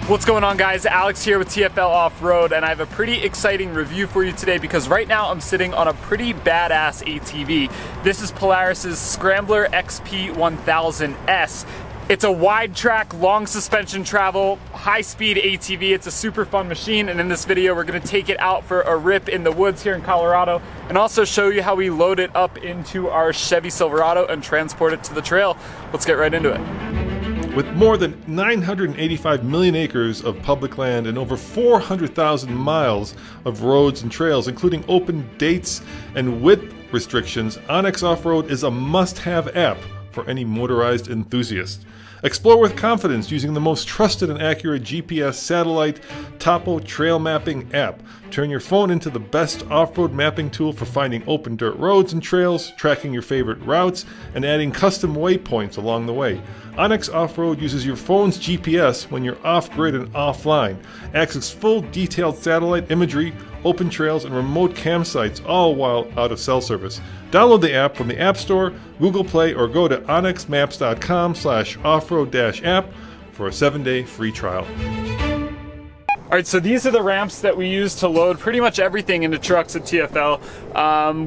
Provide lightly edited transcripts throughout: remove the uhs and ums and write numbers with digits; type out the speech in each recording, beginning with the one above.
What's going on, guys? Alex here with TFL Off-Road, and I have a pretty exciting review for you today because right now I'm sitting on a pretty badass ATV. This is Polaris's Scrambler XP1000S. It's a wide track, long suspension travel, high speed ATV. It's a super fun machine, and in this video we're gonna take it out for a rip in the woods here in Colorado and also show you how we load it up into our Chevy Silverado and transport it to the trail. Let's get right into it. With more than 985 million acres of public land and over 400,000 miles of roads and trails, including open dates and width restrictions, Onyx OffRoad is a must-have app for any motorized enthusiast. Explore with confidence using the most trusted and accurate GPS, satellite, topo trail mapping app. Turn your phone into the best off-road mapping tool for finding open dirt roads and trails, tracking your favorite routes, and adding custom waypoints along the way. Onyx OffRoad uses your phone's GPS when you're off-grid and offline, access full detailed satellite imagery, open trails, and remote campsites, all while out of cell service. Download the app from the App Store, Google Play, or go to onyxmaps.com/offroad-app for a 7-day free trial. All right, so these are the ramps that we use to load pretty much everything into trucks at TFL.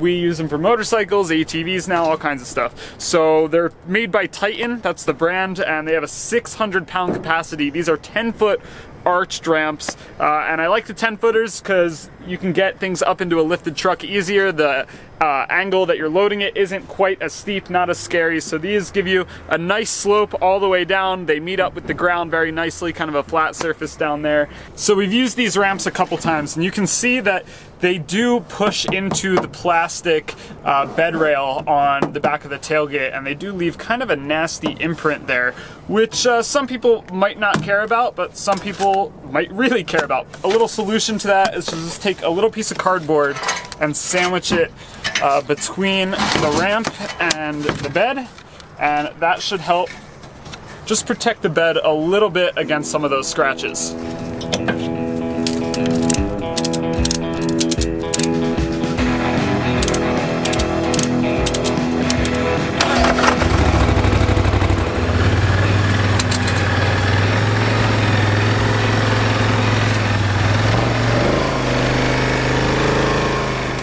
We use them for motorcycles, ATVs now, all kinds of stuff. So they're made by Titan, that's the brand, and they have a 600-pound capacity. These are 10-foot arched ramps, and I like the 10-footers because you can get things up into a lifted truck easier. The angle that you're loading it isn't quite as steep, not as scary, so these give you a nice slope all the way down. They meet up with the ground very nicely, kind of a flat surface down there. So we've used these ramps a couple times, and you can see that they do push into the plastic bed rail on the back of the tailgate, and they do leave kind of a nasty imprint there, which some people might not care about, but some people might really care about. A little solution to that is to just take a little piece of cardboard and sandwich it between the ramp and the bed, and that should help just protect the bed a little bit against some of those scratches.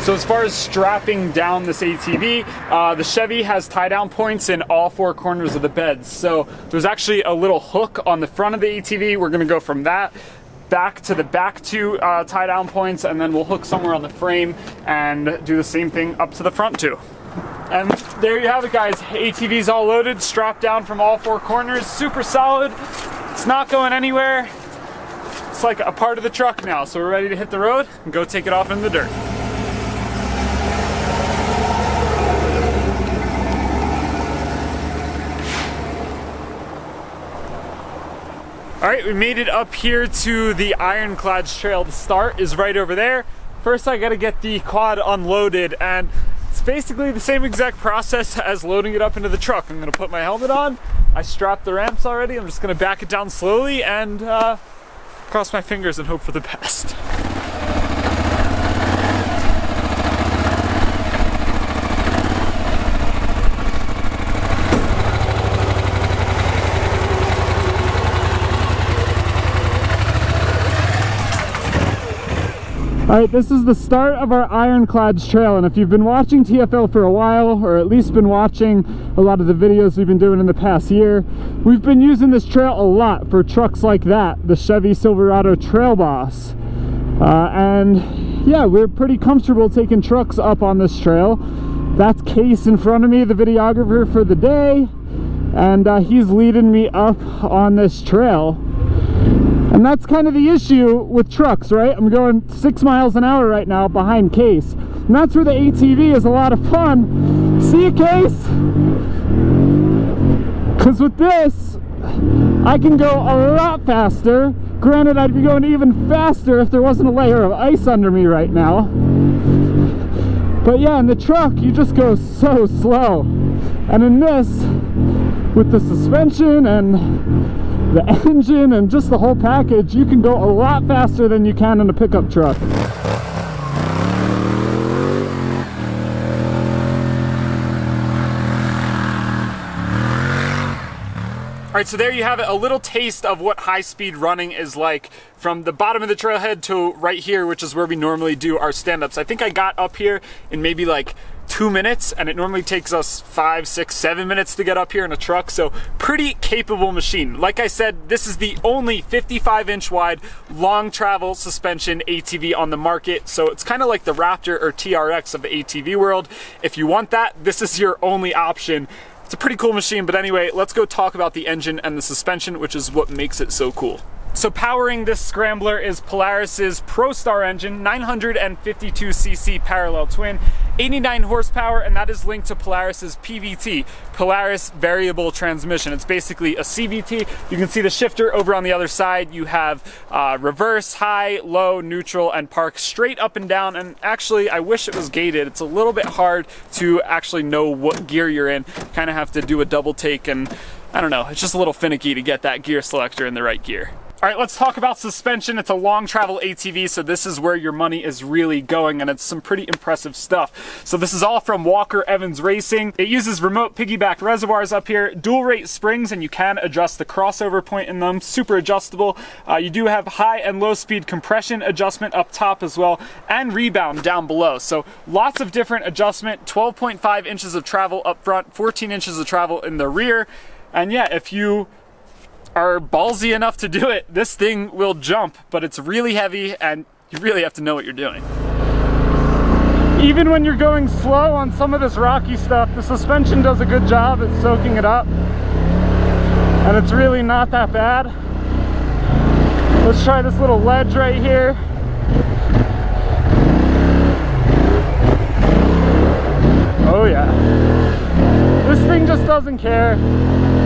So as far as strapping down this ATV, the Chevy has tie-down points in all 4 corners of the bed. So there's actually a little hook on the front of the ATV. We're gonna go from that back to the back 2 tie-down points, and then we'll hook somewhere on the frame and do the same thing up to the front too. And there you have it, guys. ATV's all loaded, strapped down from all 4 corners, super solid. It's not going anywhere. It's like a part of the truck now. So we're ready to hit the road and go take it off in the dirt. All right, we made it up here to the Ironclad Trail. The start is right over there. First, I gotta get the quad unloaded, and it's basically the same exact process as loading it up into the truck. I'm gonna put my helmet on. I strapped the ramps already. I'm just gonna back it down slowly and cross my fingers and hope for the best. Alright, this is the start of our Ironclad Trail, and if you've been watching TFL for a while, or at least been watching a lot of the videos we've been doing in the past year, we've been using this trail a lot for trucks like that, the Chevy Silverado Trail Boss. And yeah, we're pretty comfortable taking trucks up on this trail. That's Case in front of me, the videographer for the day, and he's leading me up on this trail. And that's kind of the issue with trucks, right? I'm going 6 miles an hour right now behind Case. And that's where the ATV is a lot of fun. See you, Case? Because with this, I can go a lot faster. Granted, I'd be going even faster if there wasn't a layer of ice under me right now. But yeah, in the truck, you just go so slow. And in this, with the suspension and the engine and just the whole package, you can go a lot faster than you can in a pickup truck. All right, so there you have it, a little taste of what high-speed running is like from the bottom of the trailhead to right here, which is where we normally do our stand-ups. I think I got up here in maybe like 2 minutes, and it normally takes us 5, 6, 7 minutes to get up here in a truck, so pretty capable machine. Like I said, this is the only 55-inch wide long travel suspension ATV on the market, so it's kind of like the Raptor or TRX of the ATV world. If you want that, this is your only option. It's a pretty cool machine, but anyway, let's go talk about the engine and the suspension, which is what makes it so cool. So powering this Scrambler is Polaris's ProStar engine, 952cc parallel twin, 89 horsepower, and that is linked to Polaris's PVT, Polaris Variable Transmission. It's basically a CVT. You can see the shifter over on the other side. You have reverse, high, low, neutral, and park straight up and down. And actually, I wish it was gated. It's a little bit hard to actually know what gear you're in. Kind of have to do a double take, and I don't know, it's just a little finicky to get that gear selector in the right gear. All right, let's talk about suspension. It's a long travel ATV, so this is where your money is really going, and it's some pretty impressive stuff. So this is all from Walker Evans Racing. It uses remote piggyback reservoirs up here, dual rate springs, and you can adjust the crossover point in them, super adjustable. You do have high and low speed compression adjustment up top as well, and rebound down below. So lots of different adjustment, 12.5 inches of travel up front, 14 inches of travel in the rear. And yeah, if you are ballsy enough to do it, this thing will jump, but it's really heavy and you really have to know what you're doing. Even when you're going slow on some of this rocky stuff, the suspension does a good job at soaking it up, and it's really not that bad. Let's try this little ledge right here. Oh yeah. This thing just doesn't care.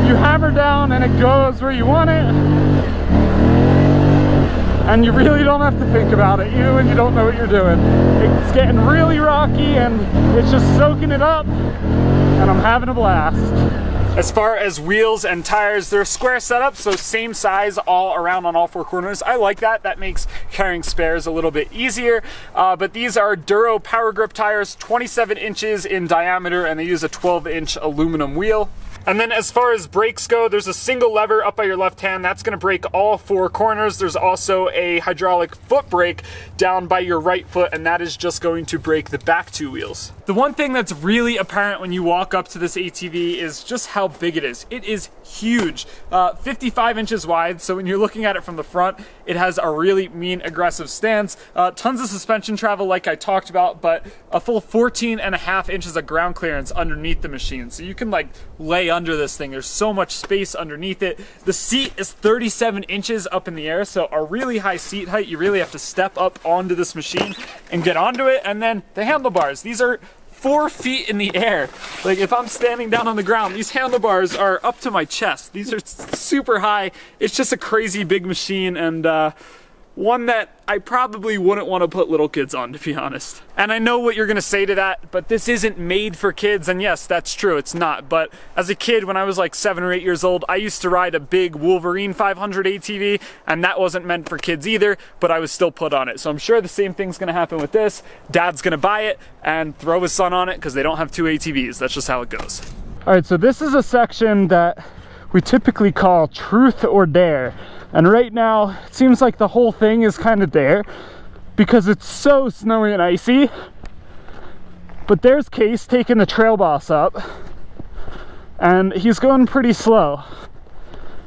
You hammer down and it goes where you want it, and you really don't have to think about it, even when you don't know what you're doing. It's getting really rocky and it's just soaking it up, and I'm having a blast. As far as wheels and tires, they're square setup, so same size all around on all four corners. I like that. That makes carrying spares a little bit easier. But these are Duro Power Grip tires, 27 inches in diameter, and they use a 12-inch aluminum wheel. And then as far as brakes go, there's a single lever up by your left hand. That's gonna brake all four corners. There's also a hydraulic foot brake down by your right foot, and that is just going to brake the back two wheels. The one thing that's really apparent when you walk up to this ATV is just how big it is. It is huge, 55 inches wide. So when you're looking at it from the front, it has a really mean, aggressive stance. Tons of suspension travel like I talked about, but a full 14.5 inches of ground clearance underneath the machine. So you can like lay under this thing. There's so much space underneath it. The seat is 37 inches up in the air, so a really high seat height. You really have to step up onto this machine and get onto it. And then the handlebars, these are 4 feet in the air. Like if I'm standing down on the ground, these handlebars are up to my chest. These are super high. It's just a crazy big machine, and one that I probably wouldn't want to put little kids on, to be honest. And I know what you're gonna say to that, but this isn't made for kids, and yes, that's true, it's not. But as a kid, when I was like 7 or 8 years old, I used to ride a big Wolverine 500 ATV, and that wasn't meant for kids either, but I was still put on it. So I'm sure the same thing's gonna happen with this. Dad's gonna buy it and throw his son on it because they don't have 2 ATVs. That's just how it goes. All right, so this is a section that we typically call Truth or Dare. And right now, it seems like the whole thing is kind of dare because it's so snowy and icy. But there's Case taking the trail boss up, and he's going pretty slow.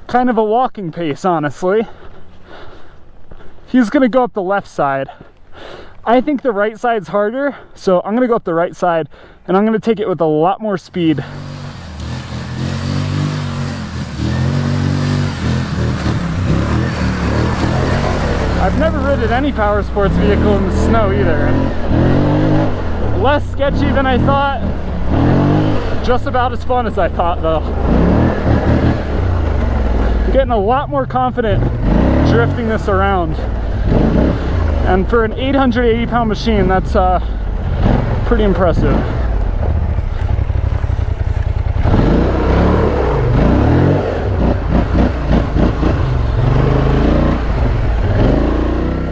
Kind of a walking pace, honestly. He's gonna go up the left side. I think the right side's harder, so I'm gonna go up the right side, and I'm gonna take it with a lot more speed. I've never ridden any power sports vehicle in the snow either. And less sketchy than I thought. Just about as fun as I thought though. I'm getting a lot more confident drifting this around. And for an 880-pound machine, that's pretty impressive.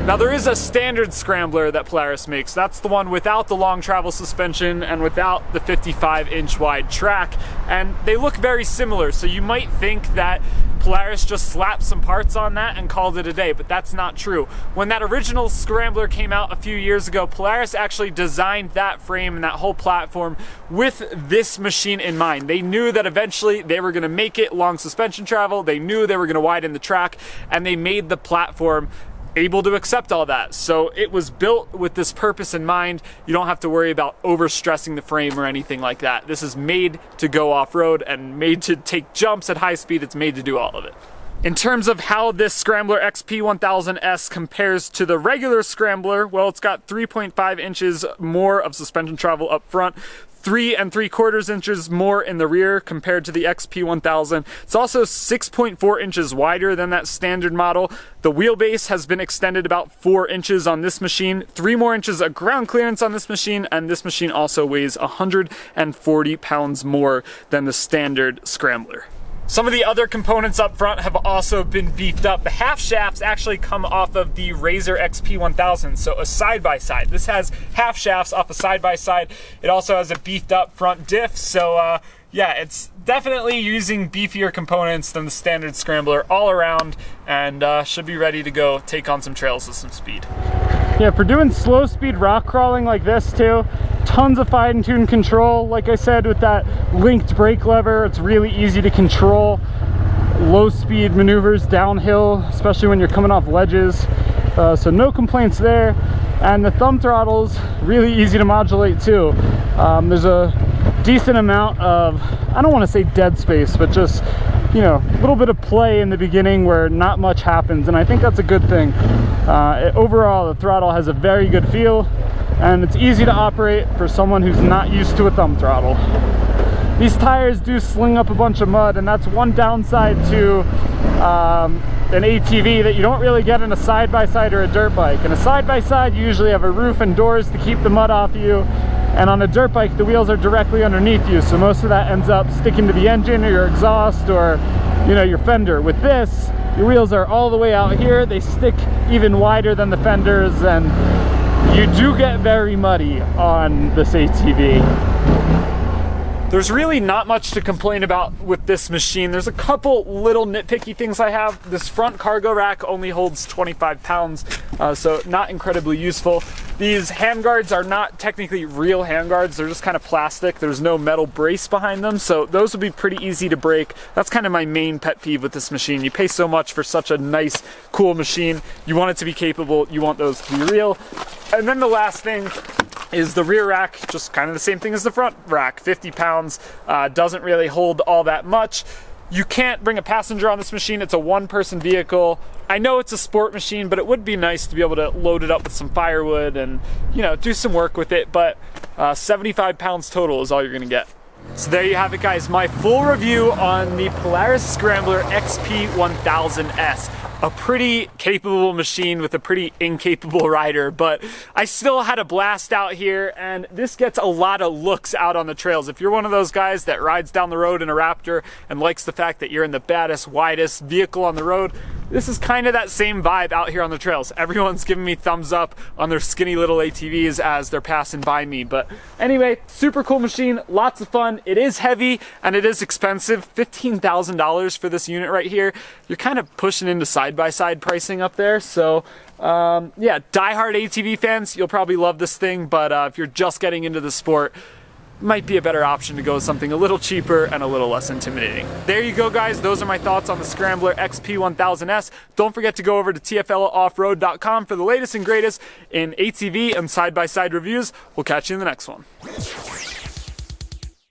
Now there is a standard Scrambler that Polaris makes. That's the one without the long travel suspension and without the 55-inch wide track. And they look very similar, so you might think that Polaris just slapped some parts on that and called it a day, but that's not true. When that original Scrambler came out a few years ago, Polaris actually designed that frame and that whole platform with this machine in mind. They knew that eventually they were gonna make it long suspension travel, they knew they were gonna widen the track, and they made the platform able to accept all that. So it was built with this purpose in mind. You don't have to worry about overstressing the frame or anything like that. This is made to go off-road and made to take jumps at high speed. It's made to do all of it. In terms of how this Scrambler XP1000S compares to the regular Scrambler, well, it's got 3.5 inches more of suspension travel up front, 3 3/4 inches more in the rear compared to the XP1000. It's also 6.4 inches wider than that standard model. The wheelbase has been extended about 4 inches on this machine, 3 more inches of ground clearance on this machine, and this machine also weighs 140 pounds more than the standard Scrambler. Some of the other components up front have also been beefed up. The half shafts actually come off of the Razor XP1000, so a side-by-side. This has half shafts off a side-by-side. It also has a beefed up front diff, so yeah, it's definitely using beefier components than the standard Scrambler all around, and should be ready to go take on some trails with some speed. Yeah, for doing slow speed rock crawling like this too, tons of fine-tuned control. Like I said, with that linked brake lever, it's really easy to control low speed maneuvers downhill, especially when you're coming off ledges. So no complaints there. And the thumb throttle's really easy to modulate too. There's a decent amount of, I don't want to say dead space, but just, you know, a little bit of play in the beginning where not much happens, and I think that's a good thing. Overall, the throttle has a very good feel, and it's easy to operate for someone who's not used to a thumb throttle. These tires do sling up a bunch of mud, and that's one downside to an ATV that you don't really get in a side-by-side or a dirt bike. In a side-by-side, you usually have a roof and doors to keep the mud off you, and on a dirt bike, the wheels are directly underneath you, so most of that ends up sticking to the engine or your exhaust or, you know, your fender. With this, your wheels are all the way out here. They stick even wider than the fenders, and you do get very muddy on this ATV. There's really not much to complain about with this machine. There's a couple little nitpicky things I have. This front cargo rack only holds 25 pounds, so not incredibly useful. These handguards are not technically real handguards. They're just kind of plastic. There's no metal brace behind them, so those would be pretty easy to break. That's kind of my main pet peeve with this machine. You pay so much for such a nice, cool machine. You want it to be capable. You want those to be real. And then the last thing is the rear rack, just kind of the same thing as the front rack, 50 pounds, doesn't really hold all that much. You can't bring a passenger on this machine. It's a one-person vehicle. I know it's a sport machine, but it would be nice to be able to load it up with some firewood and, you know, do some work with it, but 75 pounds total is all you're gonna get. So there you have it, guys, my full review on the Polaris Scrambler XP1000S. A pretty capable machine with a pretty incapable rider, but I still had a blast out here, and this gets a lot of looks out on the trails. If you're one of those guys that rides down the road in a Raptor and likes the fact that you're in the baddest, widest vehicle on the road, this is kind of that same vibe out here on the trails. Everyone's giving me thumbs up on their skinny little ATVs as they're passing by me. But anyway, super cool machine, lots of fun. It is heavy and it is expensive. $15,000 for this unit right here. You're kind of pushing into side-by-side pricing up there. So yeah, diehard ATV fans, you'll probably love this thing. But if you're just getting into the sport, might be a better option to go with something a little cheaper and a little less intimidating. There you go, guys. Those are my thoughts on the Scrambler XP1000S. Don't forget to go over to TFLoffroad.com for the latest and greatest in ATV and side-by-side reviews. We'll catch you in the next one.